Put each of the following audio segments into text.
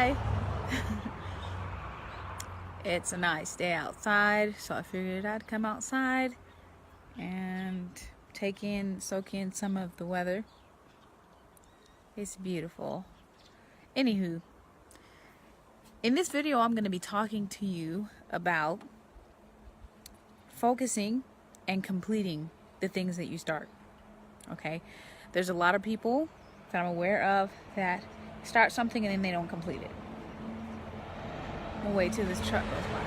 Hi. It's a nice day outside, so I figured I'd come outside and soak in some of the weather. It's beautiful. Anywho, in this video I'm going to be talking to you about focusing and completing the things that you start. Okay? There's a lot of people that I'm aware of that start something and then they don't complete it. We'll wait till this truck goes by.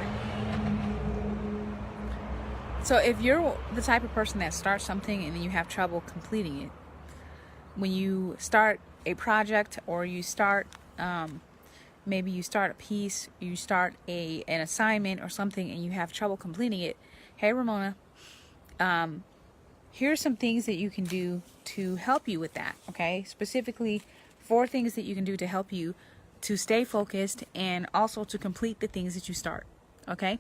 So if you're the type of person that starts something and then you have trouble completing it, when you start a project or you start, maybe you start a piece, you start an assignment or something and you have trouble completing it, hey Ramona, here's some things that you can do to help you with that, okay? Specifically, 4 things that you can do to help you to stay focused and also to complete the things that you start, okay?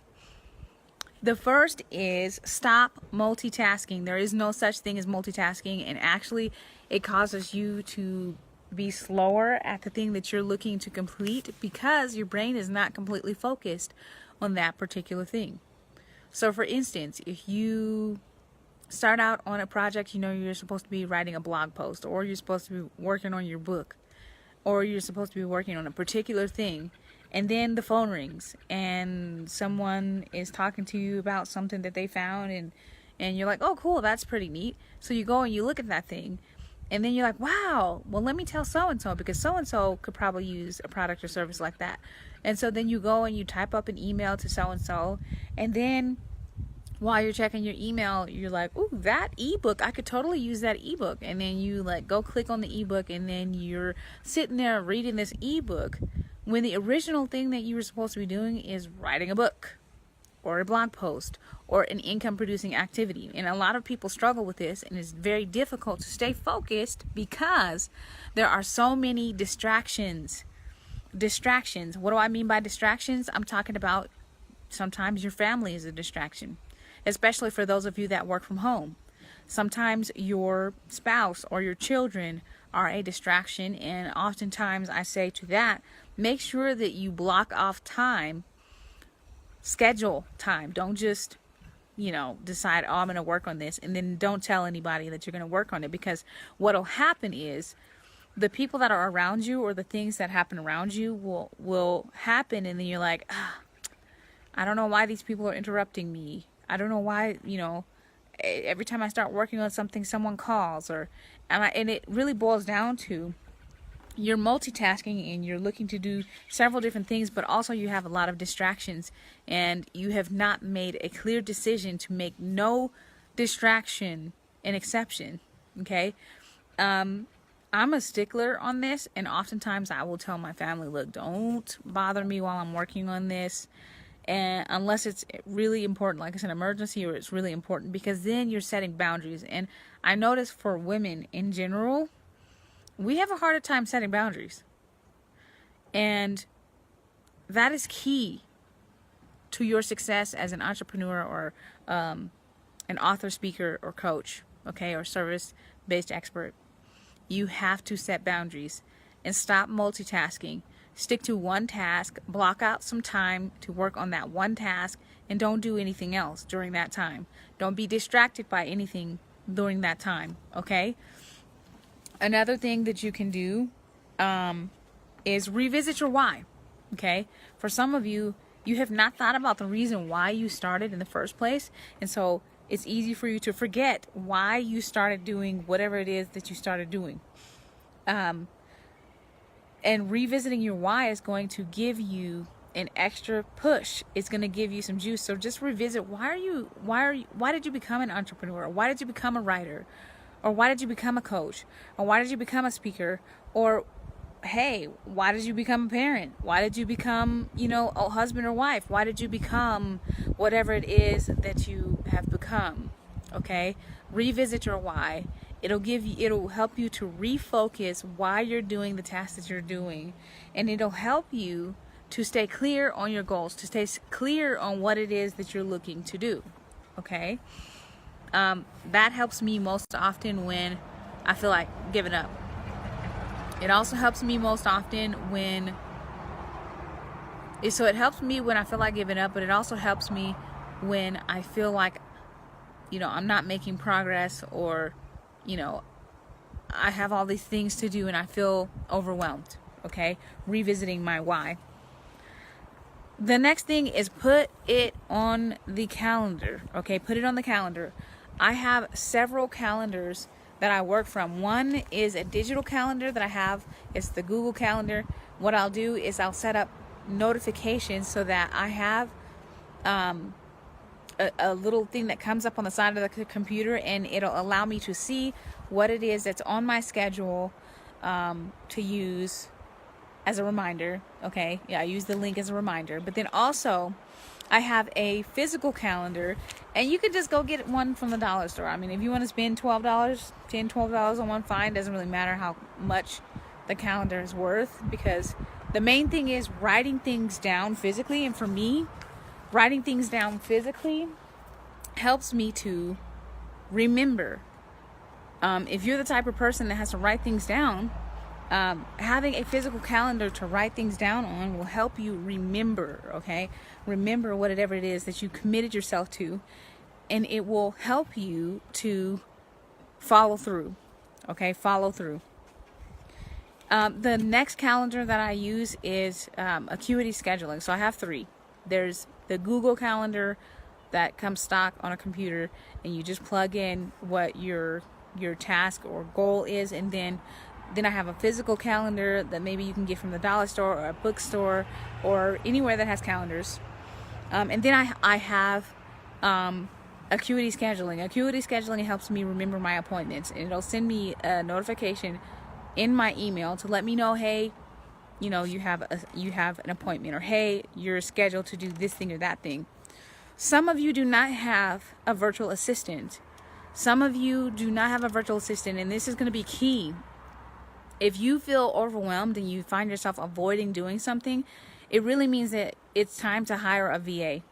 The first is stop multitasking. There is no such thing as multitasking, and actually it causes you to be slower at the thing that you're looking to complete because your brain is not completely focused on that particular thing. So for instance, if you start out on a project, you know you're supposed to be writing a blog post, or you're supposed to be working on your book, or you're supposed to be working on a particular thing, and then the phone rings and someone is talking to you about something that they found, and you're like, oh cool, that's pretty neat. So you go and you look at that thing, and then you're like, wow, well let me tell so-and-so, because so-and-so could probably use a product or service like that. And so then you go and you type up an email to so-and-so, and then while you're checking your email, you're like, ooh, that ebook, I could totally use that ebook. And then you like go click on the ebook, and then you're sitting there reading this ebook when the original thing that you were supposed to be doing is writing a book or a blog post or an income producing activity. And a lot of people struggle with this, and it's very difficult to stay focused because there are so many distractions. What do I mean by distractions? I'm talking about sometimes your family is a distraction, especially for those of you that work from home. Sometimes your spouse or your children are a distraction, and oftentimes I say to that, make sure that you block off time, schedule time. Don't just, decide, oh, I'm going to work on this, and then don't tell anybody that you're going to work on it, because what'll happen is the people that are around you or the things that happen around you will happen, and then you're like, I don't know why these people are interrupting me. I don't know why, every time I start working on something, someone calls, and it really boils down to you're multitasking and you're looking to do several different things, but also you have a lot of distractions, and you have not made a clear decision to make no distraction an exception, okay? I'm a stickler on this, and oftentimes I will tell my family, look, don't bother me while I'm working on this. And unless it's really important, like it's an emergency or it's really important, because then you're setting boundaries. And I notice for women in general, we have a harder time setting boundaries. And that is key to your success as an entrepreneur or an author, speaker, or coach, okay, or service-based expert. You have to set boundaries and stop multitasking. Stick to one task, block out some time to work on that one task, and don't do anything else during that time. Don't be distracted by anything during that time, okay? Another thing that you can do is revisit your why, okay? For some of you, you have not thought about the reason why you started in the first place, and so it's easy for you to forget why you started doing whatever it is that you started doing. And revisiting your why is going to give you an extra push. It's going to give you some juice. So just revisit, why did you become an entrepreneur? Why did you become a writer? Or why did you become a coach? Or why did you become a speaker? Or hey, why did you become a parent? Why did you become, a husband or wife? Why did you become whatever it is that you have become? Okay? Revisit your why. It'll help you to refocus why you're doing the tasks that you're doing, and it'll help you to stay clear on your goals, to stay clear on what it is that you're looking to do. Okay? That helps me most often when I feel like giving up. It also helps me most often when So it helps me when I feel like giving up, but it also helps me when I feel like, I'm not making progress, or, I have all these things to do and I feel overwhelmed. Okay, revisiting my why. The next thing is put it on the calendar. Okay, put it on the calendar. I have several calendars that I work from. One is a digital calendar that I have. It's the Google Calendar. What I'll do is I'll set up notifications so that I have a little thing that comes up on the side of the computer, and it'll allow me to see what it is that's on my schedule to use as a reminder. Okay, yeah, I use the link as a reminder. But then also I have a physical calendar, and you can just go get one from the dollar store. I mean, if you want to spend $12 on one, fine. Doesn't really matter how much the calendar is worth, because the main thing is writing things down physically. And for me, writing things down physically helps me to remember. If you're the type of person that has to write things down, having a physical calendar to write things down on will help you remember. Okay, remember whatever it is that you committed yourself to, and it will help you to follow through. Okay, follow through. The next calendar that I use is Acuity Scheduling. So I have 3. There's the Google Calendar that comes stock on a computer, and you just plug in what your task or goal is, and then I have a physical calendar that maybe you can get from the dollar store or a bookstore or anywhere that has calendars. And then I have Acuity Scheduling. Acuity Scheduling helps me remember my appointments, and it'll send me a notification in my email to let me know, hey, you have an appointment, or hey, you're scheduled to do this thing or that thing. Some of you do not have a virtual assistant. Some of you do not have a virtual assistant, and this is going to be key. If you feel overwhelmed and you find yourself avoiding doing something, it really means that it's time to hire a VA.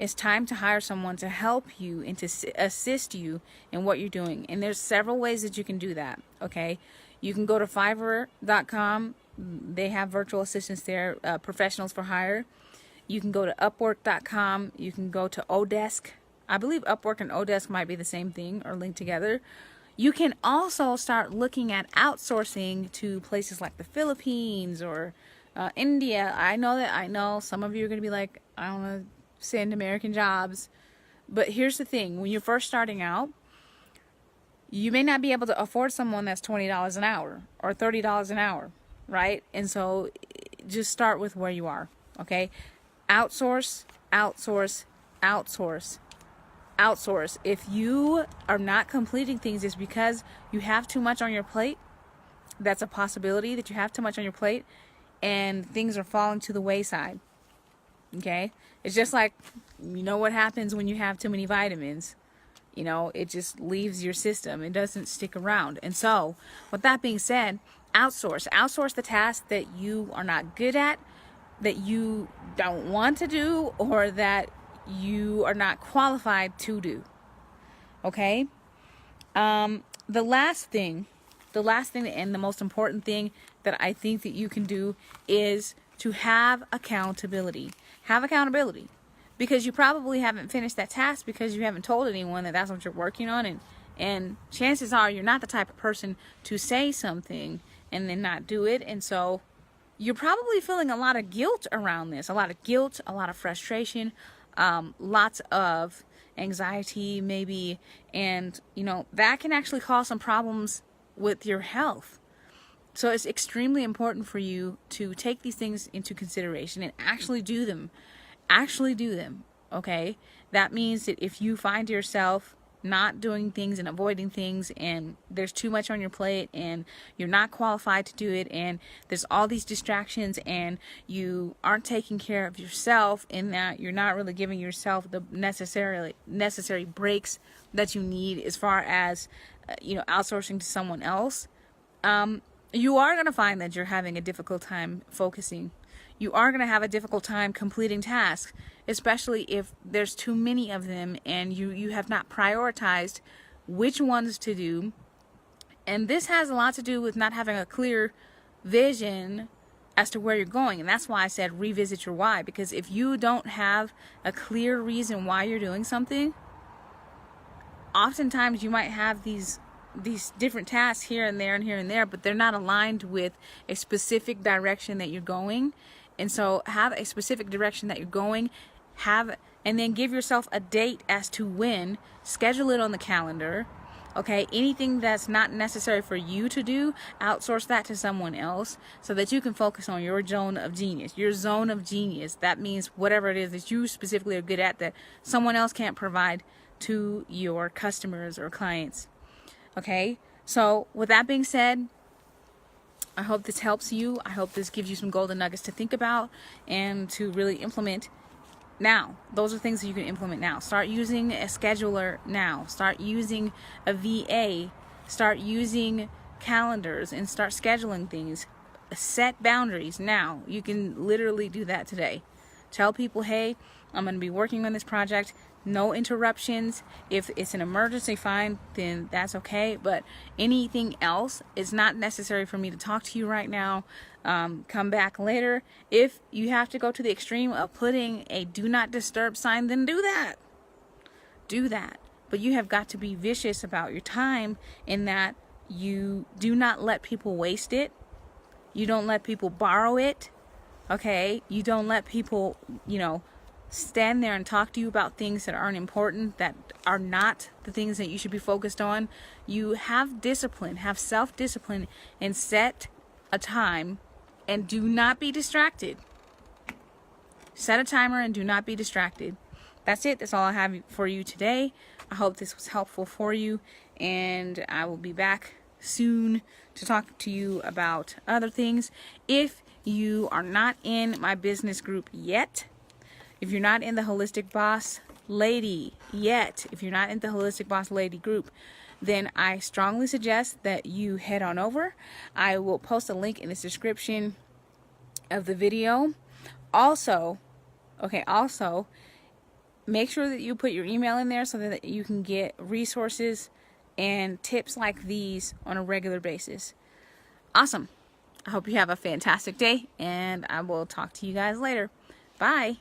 It's time to hire someone to help you and to assist you in what you're doing. And there's several ways that you can do that. Okay, you can go to Fiverr.com. They have virtual assistants there, professionals for hire. You can go to Upwork.com. You can go to Odesk. I believe Upwork and Odesk might be the same thing or linked together. You can also start looking at outsourcing to places like the Philippines or India. I know some of you are going to be like, I don't want to send American jobs. But here's the thing. When you're first starting out, you may not be able to afford someone that's $20 an hour or $30 an hour, right? And so just start with where you are, okay? Outsource, outsource, outsource. Outsource. If you are not completing things, it's because you have too much on your plate. That's a possibility, that you have too much on your plate and things are falling to the wayside. Okay? It's just like, what happens when you have too many vitamins? It just leaves your system. It doesn't stick around. And so, with that being said, outsource. Outsource the tasks that you are not good at, that you don't want to do, or that you are not qualified to do. Okay? The last thing and the most important thing that I think that you can do is to have accountability. Have accountability. Because you probably haven't finished that task because you haven't told anyone that that's what you're working on, and chances are you're not the type of person to say something and then not do it. And so you're probably feeling a lot of guilt around this, a lot of guilt, a lot of frustration, lots of anxiety maybe, and that can actually cause some problems with your health. So it's extremely important for you to take these things into consideration and actually do them. Okay? That means that if you find yourself not doing things and avoiding things, and there's too much on your plate, and you're not qualified to do it, and there's all these distractions, and you aren't taking care of yourself, in that you're not really giving yourself the necessary breaks that you need as far as outsourcing to someone else, you are going to find that you're having a difficult time focusing. You are going to have a difficult time completing tasks, especially if there's too many of them and you have not prioritized which ones to do. And this has a lot to do with not having a clear vision as to where you're going. And that's why I said revisit your why, because if you don't have a clear reason why you're doing something, oftentimes you might have these different tasks here and there and here and there, but they're not aligned with a specific direction that you're going. And so have a specific direction that you're going, and then give yourself a date as to when, schedule it on the calendar. Okay, anything that's not necessary for you to do, outsource that to someone else so that you can focus on your zone of genius. Your zone of genius, that means whatever it is that you specifically are good at that someone else can't provide to your customers or clients. Okay, so with that being said, I hope this helps you. I hope this gives you some golden nuggets to think about and to really implement now. Those are things that you can implement now. Start using a scheduler now. Start using a VA. Start using calendars and start scheduling things. Set boundaries now. You can literally do that today. Tell people, hey, I'm going to be working on this project. No interruptions. If it's an emergency, fine, then that's okay. But anything else, it's not necessary for me to talk to you right now. Come back later. If you have to go to the extreme of putting a do not disturb sign, then do that. Do that. But you have got to be vicious about your time in that you do not let people waste it. You don't let people borrow it. Okay? You don't let people, stand there and talk to you about things that aren't important, that are not the things that you should be focused on. You have discipline, have self-discipline, and set a time and do not be distracted. Set a timer and do not be distracted. That's it. That's all I have for you today. I hope this was helpful for you, and I will be back soon to talk to you about other things. If you are not in my business group yet, if you're not in the Holistic Boss Lady yet, if you're not in the Holistic Boss Lady group, then I strongly suggest that you head on over. I will post a link in the description of the video. Also, make sure that you put your email in there so that you can get resources and tips like these on a regular basis. Awesome. I hope you have a fantastic day, and I will talk to you guys later. Bye.